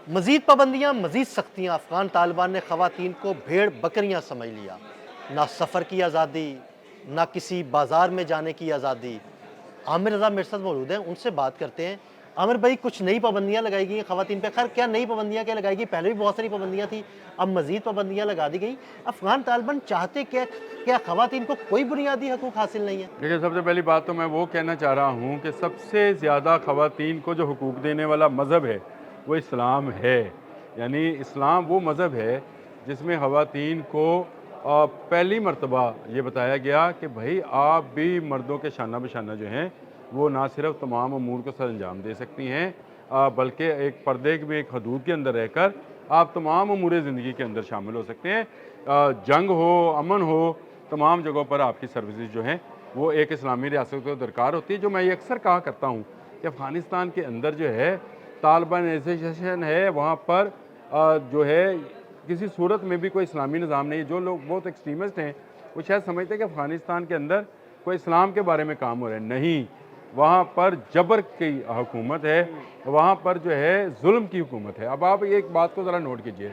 مزید پابندیاں، مزید سختیاں، افغان طالبان نے خواتین کو بھیڑ بکریاں سمجھ لیا، نہ سفر کی آزادی، نہ کسی بازار میں جانے کی آزادی۔ عامر رضا میرے ساتھ موجود ہیں، ان سے بات کرتے ہیں۔ عامر بھائی، کچھ نئی پابندیاں لگائی گئی ہیں خواتین پہ، خیر کیا نئی پابندیاں کیا لگائی گئی، پہلے بھی بہت ساری پابندیاں تھیں، اب مزید پابندیاں لگا دی گئی۔ افغان طالبان چاہتے کیا خواتین کو کوئی بنیادی حقوق حاصل نہیں ہے؟ دیکھیں، سب سے پہلی بات تو میں وہ کہنا چاہ رہا ہوں کہ سب سے زیادہ خواتین کو جو حقوق دینے والا مذہب ہے وہ اسلام ہے۔ یعنی اسلام وہ مذہب ہے جس میں خواتین کو پہلی مرتبہ یہ بتایا گیا کہ بھائی آپ بھی مردوں کے شانہ بشانہ جو ہیں وہ نہ صرف تمام امور کو سر انجام دے سکتی ہیں بلکہ ایک پردے بھی ایک حدود کے اندر رہ کر آپ تمام امور زندگی کے اندر شامل ہو سکتے ہیں۔ جنگ ہو، امن ہو، تمام جگہوں پر آپ کی سروسز جو ہیں وہ ایک اسلامی ریاست کو درکار ہوتی ہے۔ جو میں یہ اکثر کہا کرتا ہوں کہ افغانستان کے اندر جو ہے طالبان ایسوسیشن ہے، وہاں پر جو ہے کسی صورت میں بھی کوئی اسلامی نظام نہیں ہے۔ جو لوگ بہت ایکسٹریمسٹ ہیں وہ شاید سمجھتے ہیں کہ افغانستان کے اندر کوئی اسلام کے بارے میں کام ہو رہا ہے، نہیں، وہاں پر جبر کی حکومت ہے، وہاں پر جو ہے ظلم کی حکومت ہے۔ اب آپ ایک بات کو ذرا نوٹ کیجئے،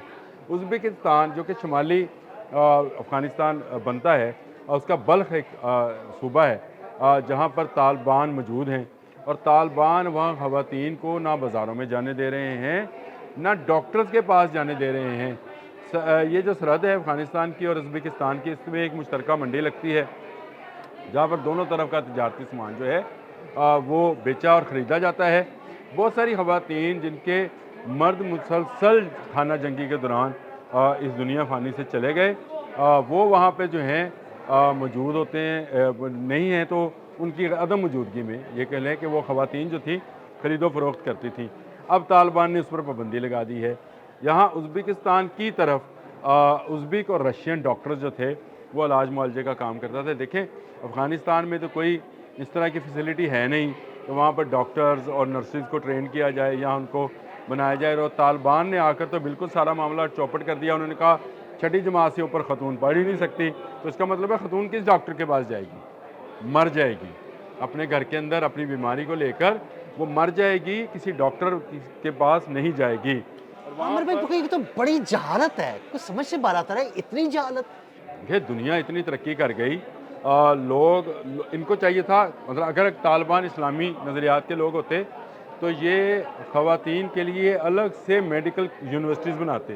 ازبکستان جو کہ شمالی افغانستان بنتا ہے، اس کا بلخ ایک صوبہ ہے جہاں پر طالبان موجود ہیں، اور طالبان وہاں خواتین کو نہ بازاروں میں جانے دے رہے ہیں، نہ ڈاکٹرز کے پاس جانے دے رہے ہیں۔ یہ جو سرحد ہے افغانستان کی اور ازبکستان کی، اس میں ایک مشترکہ منڈی لگتی ہے جہاں پر دونوں طرف کا تجارتی سامان جو ہے وہ بیچا اور خریدا جاتا ہے۔ بہت ساری خواتین جن کے مرد مسلسل خانہ جنگی کے دوران اس دنیا فانی سے چلے گئے، وہ وہاں پہ جو ہیں موجود ہوتے ہیں، نہیں ہیں تو ان کی عدم موجودگی میں یہ کہہ لیں کہ وہ خواتین جو تھیں خرید و فروخت کرتی تھیں۔ اب طالبان نے اس پر پابندی لگا دی ہے۔ یہاں ازبکستان کی طرف ازبک اور رشین ڈاکٹر جو تھے وہ علاج معالجے کا کام کرتا تھا۔ دیکھیں، افغانستان میں تو کوئی اس طرح کی فیسلٹی ہے نہیں کہ وہاں پر ڈاکٹرز اور نرسز کو ٹرین کیا جائے یا ان کو بنایا جائے، اور طالبان نے آ کر تو بالکل سارا معاملہ چوپٹ کر دیا۔ انہوں نے کہا چھٹی جماعت سے اوپر خاتون پڑھ ہی نہیں سکتی، تو اس کا مطلب ہے خاتون کس ڈاکٹر کے پاس جائے گی؟ مر جائے گی اپنے گھر کے اندر اپنی بیماری کو لے کر، وہ مر جائے گی، کسی ڈاکٹر کے پاس نہیں جائے گی۔ عامر بھائی، یہ تو بڑی جہالت ہے، کچھ سمجھ سے باہر آتا ہے اتنی جہالت۔ یہ دنیا اتنی ترقی کر گئی، لوگ ان کو چاہیے تھا، مطلب اگر طالبان اسلامی نظریات کے لوگ ہوتے تو یہ خواتین کے لیے الگ سے میڈیکل یونیورسٹیز بناتے،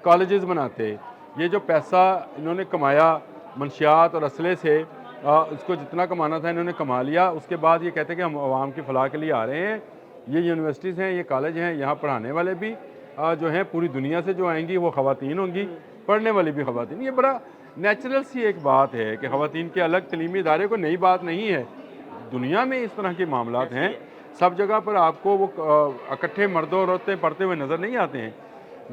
کالجز بناتے۔ یہ جو پیسہ انہوں نے کمایا منشیات اور اسلحے سے، اس کو جتنا کمانا تھا انہوں نے کما لیا، اس کے بعد یہ کہتے ہیں کہ ہم عوام کی فلاح کے لیے آ رہے ہیں۔ یہ یونیورسٹیز ہیں، یہ کالج ہیں، یہاں پڑھانے والے بھی جو ہیں پوری دنیا سے جو آئیں گی وہ خواتین ہوں گی، پڑھنے والی بھی خواتین۔ یہ بڑا نیچرل سی ایک بات ہے کہ خواتین کے الگ تعلیمی ادارے کو نئی بات نہیں ہے، دنیا میں اس طرح کے معاملات ہیں، سب جگہ پر آپ کو وہ اکٹھے مرد اور عورتیں پڑھتے ہوئے نظر نہیں آتے ہیں۔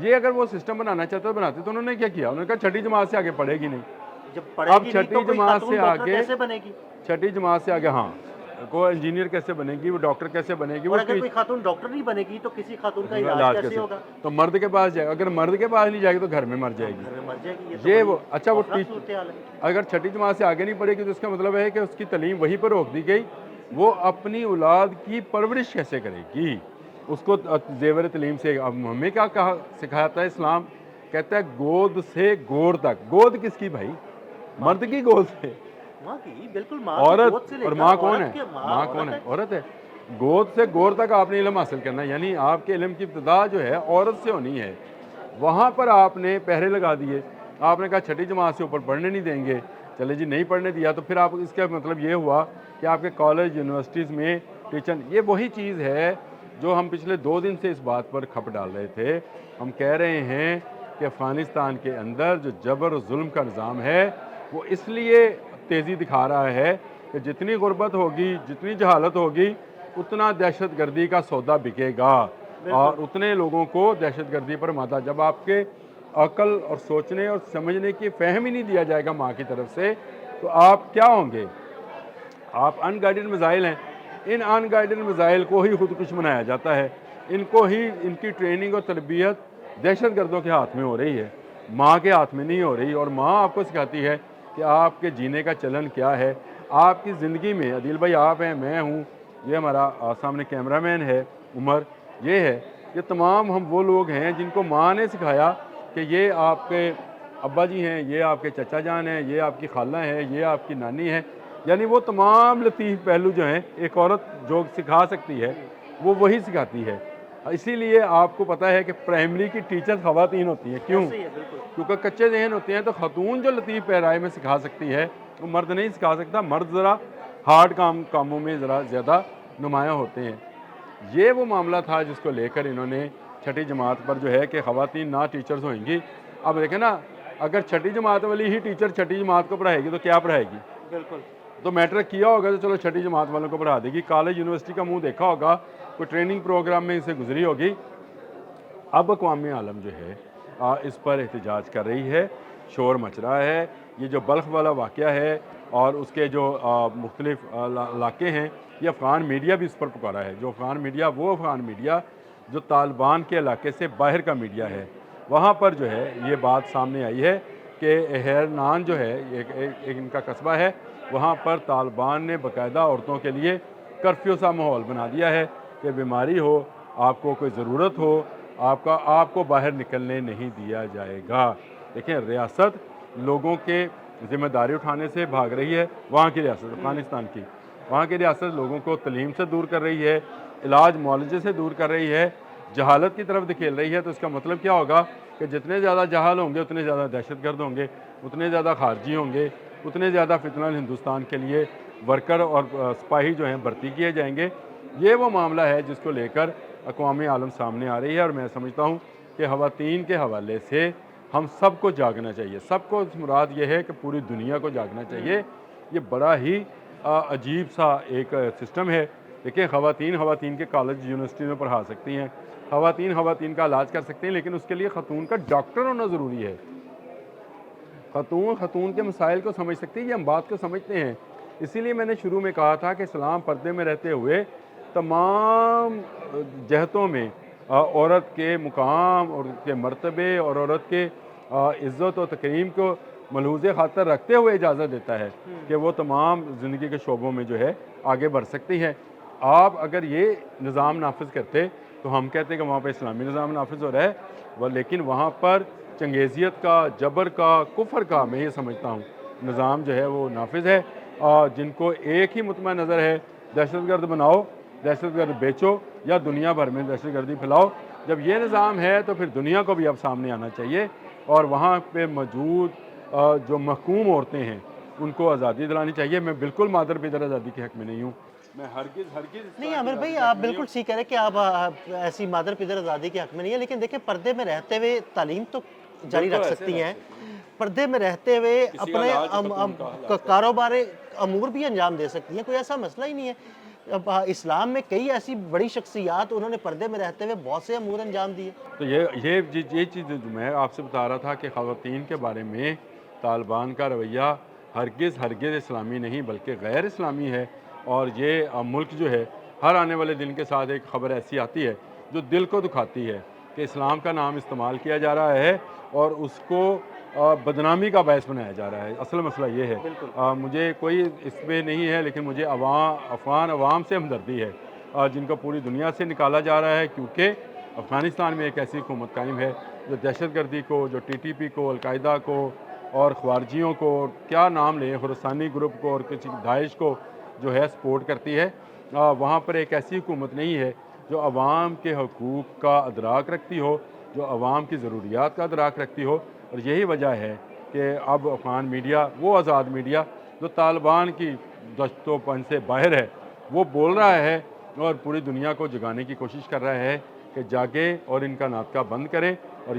یہ اگر وہ سسٹم بنانا چاہتے بناتے تو انہوں نے کیا کیا؟ انہوں نے کہا چھٹی جماعت سے آگے پڑھے گی نہیں۔ اب چھٹی جماعت سے آگے، چھٹی جماعت سے آگے، ہاں، کوئی انجینئر کیسے بنے گی، وہ ڈاکٹر کیسے بنے گی، وہ اگر کوئی خاتون ڈاکٹر نہیں بنے گی تو کسی خاتون کا علاج علاج کیسے کیسے ہوگا؟ تو مرد کے پاس جائے گا، اگر مرد کے پاس نہیں جائے گی تو گھر میں مر جائے گی۔ یہ وہ اچھا، وہ اگر چھٹی جماعت سے آگے نہیں پڑھے گی تو اس کا مطلب ہے کہ اس کی تعلیم وہیں پر روک دی گئی، وہ اپنی اولاد کی پرورش کیسے کرے گی؟ اس کو زیور تعلیم سے اب ہمیں کیا سکھاتا ہے اسلام؟ کہتا ہے گود سے گور تک۔ گود کس کی بھائی؟ مرد کی گود سے، عورت، اور ماں کون ہے؟ ماں کون ہے؟ عورت ہے۔ گود سے گور تک آپ نے علم حاصل کرنا ہے، یعنی آپ کے علم کی ابتدا جو ہے عورت سے ہونی ہے۔ وہاں پر آپ نے پہرے لگا دیے، آپ نے کہا چھٹی جماعت سے اوپر پڑھنے نہیں دیں گے، چلے جی نہیں پڑھنے دیا تو پھر آپ اس کا مطلب یہ ہوا کہ آپ کے کالج یونیورسٹیز میں ٹیچر، یہ وہی چیز ہے جو ہم پچھلے 2 دن سے اس بات پر کھپ ڈال رہے تھے۔ ہم کہہ رہے ہیں کہ افغانستان کے اندر جو جبر و ظلم کا نظام ہے وہ اس لیے تیزی دکھا رہا ہے کہ جتنی غربت ہوگی، جتنی جہالت ہوگی، اتنا دہشت گردی کا سودا بکے گا، اور اتنے لوگوں کو دہشت گردی پر مادہ، جب آپ کے عقل اور سوچنے اور سمجھنے کی فہم ہی نہیں دیا جائے گا ماں کی طرف سے، تو آپ کیا ہوں گے؟ آپ ان گائیڈڈ میزائل ہیں، ان ان گائیڈڈ میزائل کو ہی خود کش بنایا جاتا ہے، ان کو ہی، ان کی ٹریننگ اور تربیت دہشت گردوں کے ہاتھ میں ہو رہی ہے، ماں کے ہاتھ میں نہیں ہو رہی، اور ماں آپ کو سکھاتی ہے کہ آپ کے جینے کا چلن کیا ہے آپ کی زندگی میں۔ عدیل بھائی آپ ہیں، میں ہوں، یہ ہمارا سامنے کیمرہ مین ہے عمر، یہ ہے یہ تمام ہم وہ لوگ ہیں جن کو ماں نے سکھایا کہ یہ آپ کے ابا جی ہیں، یہ آپ کے چچا جان ہیں، یہ آپ کی خالہ ہیں، یہ آپ کی نانی ہے، یعنی وہ تمام لطیف پہلو جو ہیں ایک عورت جو سکھا سکتی ہے وہ وہی سکھاتی ہے۔ اسی لیے آپ کو پتہ ہے کہ پرائمری کی ٹیچر خواتین ہوتی ہیں، کیوں؟ کیونکہ کچے ذہن ہوتے ہیں، تو خاتون جو لطیف پیرائی میں سکھا سکتی ہے وہ مرد نہیں سکھا سکتا، مرد ذرا ہارڈ کاموں میں ذرا زیادہ نمایاں ہوتے ہیں۔ یہ وہ معاملہ تھا جس کو لے کر انہوں نے چھٹی جماعت پر جو ہے کہ خواتین نہ ٹیچرز ہوئیں گی۔ اب دیکھیں نا، اگر چھٹی جماعت والی ہی ٹیچر چھٹی جماعت کو پڑھائے گی تو کیا پڑھائے گی؟ بالکل تو میٹرک کیا ہوگا تو چلو چھٹی جماعت والوں کو پڑھا دے گی، کالج یونیورسٹی کا منہ دیکھا ہوگا، کوئی ٹریننگ پروگرام میں اسے گزری ہوگی۔ اب اقوام عالم جو ہے اس پر احتجاج کر رہی ہے، شور مچ رہا ہے۔ یہ جو بلخ والا واقعہ ہے اور اس کے جو مختلف علاقے ہیں، یہ افغان میڈیا بھی اس پر پکارا ہے۔ جو افغان میڈیا، وہ افغان میڈیا جو طالبان کے علاقے سے باہر کا میڈیا ہے، وہاں پر جو ہے یہ بات سامنے آئی ہے کہ ہیرنان جو ہے ایک ان کا قصبہ ہے، وہاں پر طالبان نے باقاعدہ عورتوں کے لیے کرفیو سا ماحول بنا دیا ہے کہ بیماری ہو، آپ کو کوئی ضرورت ہو، آپ کو باہر نکلنے نہیں دیا جائے گا۔ دیکھیں، ریاست لوگوں کے ذمہ داری اٹھانے سے بھاگ رہی ہے، وہاں کی ریاست، افغانستان کی، وہاں کی ریاست لوگوں کو تعلیم سے دور کر رہی ہے، علاج معالجے سے دور کر رہی ہے، جہالت کی طرف دھکیل رہی ہے۔ تو اس کا مطلب کیا ہوگا کہ جتنے زیادہ جہال ہوں گے اتنے زیادہ دہشت گرد ہوں گے، اتنے زیادہ خارجی ہوں گے، اتنے زیادہ فتنہ ہندوستان کے لیے ورکر اور سپاہی جو ہیں بھرتی کیے جائیں گے۔ یہ وہ معاملہ ہے جس کو لے کر اقوام عالم سامنے آ رہی ہے، اور میں سمجھتا ہوں کہ خواتین کے حوالے سے ہم سب کو جاگنا چاہیے۔ سب کو مراد یہ ہے کہ پوری دنیا کو جاگنا چاہیے۔ یہ بڑا ہی عجیب سا ایک سسٹم ہے۔ دیکھیں، خواتین کے کالج یونیورسٹی میں پڑھا سکتی ہیں، خواتین کا علاج کر سکتے ہیں، لیکن اس کے لیے خاتون کا ڈاکٹر ہونا ضروری ہے۔ خاتون کے مسائل کو سمجھ سکتی ہے، یہ ہم بات کو سمجھتے ہیں۔ اسی لیے میں نے شروع میں کہا تھا کہ اسلام پردے میں رہتے ہوئے تمام جہتوں میں عورت کے مقام اور کے مرتبے اور عورت کے عزت و تکریم کو ملحوظ خاطر رکھتے ہوئے اجازت دیتا ہے کہ وہ تمام زندگی کے شعبوں میں جو ہے آگے بڑھ سکتی ہیں۔ آپ اگر یہ نظام نافذ کرتے تو ہم کہتے ہیں کہ وہاں پہ اسلامی نظام نافذ ہو رہا ہے، لیکن وہاں پر چنگیزیت کا، جبر کا، کفر کا، میں یہ سمجھتا ہوں نظام جو ہے وہ نافذ ہے، جن کو ایک ہی مطمع نظر ہے، دہشت گرد بناؤ، دہشت گرد بیچو یا دنیا بھر میں دہشت گردی پھیلاؤ۔ جب یہ نظام ہے تو پھر دنیا کو بھی اب سامنے آنا چاہیے، اور وہاں پہ موجود جو محکوم عورتیں ہیں ان کو آزادی دلانی چاہیے۔ میں بالکل مادر پدر آزادی کے حق میں نہیں ہوں، میں ہرگز نہیں عامر بھائی، آپ بالکل ٹھیک کہہ رہے ہیں کہ آپ ایسی مادر پدر آزادی کے حق میں نہیں ہے، لیکن دیکھیں، پردے میں رہتے ہوئے تعلیم تو جاری رکھ سکتی ہیں، پردے میں رہتے ہوئے اپنے کاروبار امور بھی انجام دے سکتی ہیں، کوئی ایسا مسئلہ ہی نہیں ہے۔ اب اسلام میں کئی ایسی بڑی شخصیات انہوں نے پردے میں رہتے ہوئے بہت سے امور انجام دیے۔ تو یہ چیز میں آپ سے بتا رہا تھا کہ خواتین کے بارے میں طالبان کا رویہ ہرگز اسلامی نہیں بلکہ غیر اسلامی ہے، اور یہ ملک جو ہے ہر آنے والے دن کے ساتھ ایک خبر ایسی آتی ہے جو دل کو دکھاتی ہے کہ اسلام کا نام استعمال کیا جا رہا ہے اور اس کو بدنامی کا باعث بنایا جا رہا ہے۔ اصل مسئلہ یہ ہے، مجھے کوئی اس میں نہیں ہے، لیکن مجھے افغان عوام سے ہمدردی ہے جن کو پوری دنیا سے نکالا جا رہا ہے، کیونکہ افغانستان میں ایک ایسی حکومت قائم ہے جو دہشت گردی کو، جو ٹی ٹی پی کو، القاعدہ کو اور خوارجیوں کو، کیا نام لیں، خراسانی گروپ کو اور کسی داعش کو جو ہے سپورٹ کرتی ہے۔ وہاں پر ایک ایسی حکومت نہیں ہے جو عوام کے حقوق کا ادراک رکھتی ہو، جو عوام کی ضروریات کا ادراک رکھتی ہو، اور یہی وجہ ہے کہ اب افغان میڈیا، وہ آزاد میڈیا جو طالبان کی دست و پن سے باہر ہے، وہ بول رہا ہے اور پوری دنیا کو جگانے کی کوشش کر رہا ہے کہ جاگے اور ان کا ناطقہ بند کریں، اور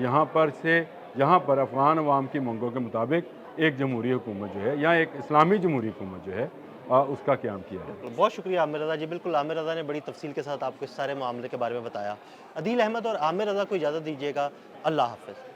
یہاں پر افغان عوام کی منگوں کے مطابق ایک جمہوری حکومت جو ہے یا ایک اسلامی جمہوری حکومت جو ہے اس کا قیام کیا ہے۔ بہت شکریہ عامر رضا جی، بالکل عامر رضا نے بڑی تفصیل کے ساتھ آپ کو اس سارے معاملے کے بارے میں بتایا۔ عدیل احمد اور عامر رضا کو اجازت دیجیے گا، اللہ حافظ۔